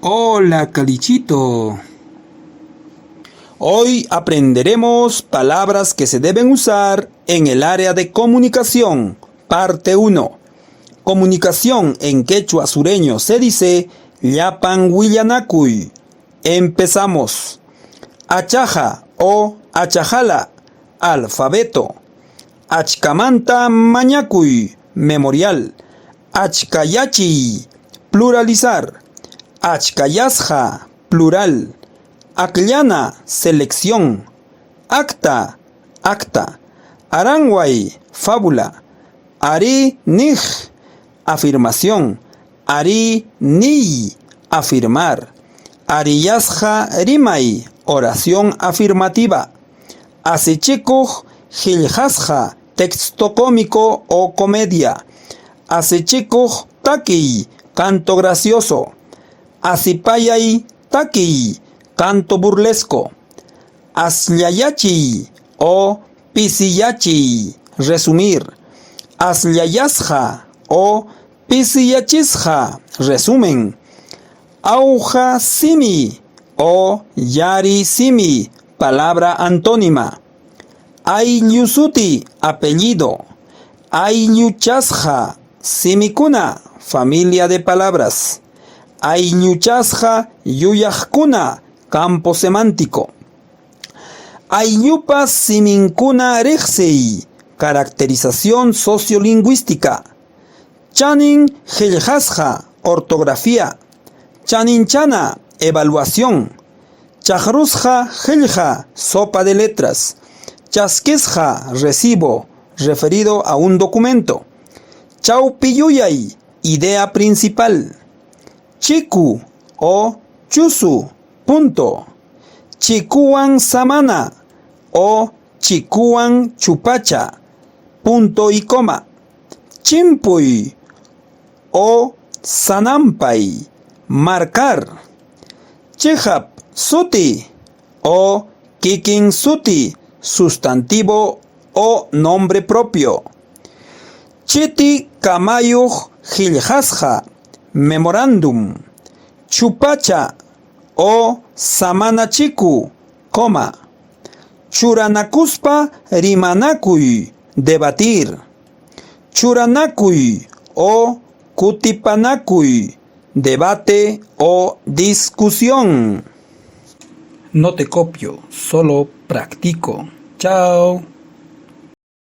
Hola, Calichito. Hoy aprenderemos palabras que se deben usar en el área de comunicación. Parte 1. Comunicación en quechua sureño se dice Llapan Willanacuy. Empezamos. Achaja o achajala, alfabeto. Achkamanta mañacuy, memorial. Achkayachi, pluralizar. Achkayasja, plural. Acllana, selección. Acta, acta. Aranguay, fábula. Ari nij, afirmación. Ari ni, afirmar. Ariyasja rimay, oración afirmativa. Asechikuj giljasja, texto cómico o comedia. Asechikuj takiy, canto gracioso. Asipayay takiy, canto burlesco. Asllayachiy o pisiyachiy, resumir. Aslayasja o pisiyachisja, resumen. Auja simi o yari simi, palabra antónima. Ayllusuti, apellido. Aylluchasja, simikuna, familia de palabras. Aylluchasja yuyajkuna, campo semántico. Ayllupas siminkuna riqsiy, caracterización sociolingüística. Chanin giljasja, ortografía. Chaninchana, evaluación. Chajrusja gilja, sopa de letras. Chasquisja, recibo, referido a un documento. Chaupiyuyay, idea principal. Chiku o chusu, punto. Chikuan samana o chikuan chupacha, punto y coma. Chimpuy o sanampay, marcar. Chihap suti o kikin suti, sustantivo o nombre propio. Chiti kamayuj giljasja, memorándum. Chupacha o samanachiku, coma. Churanakuspa rimanakuy, debatir. Churanakuy o kutipanakuy, debate o discusión. No te copio, solo practico. Chao.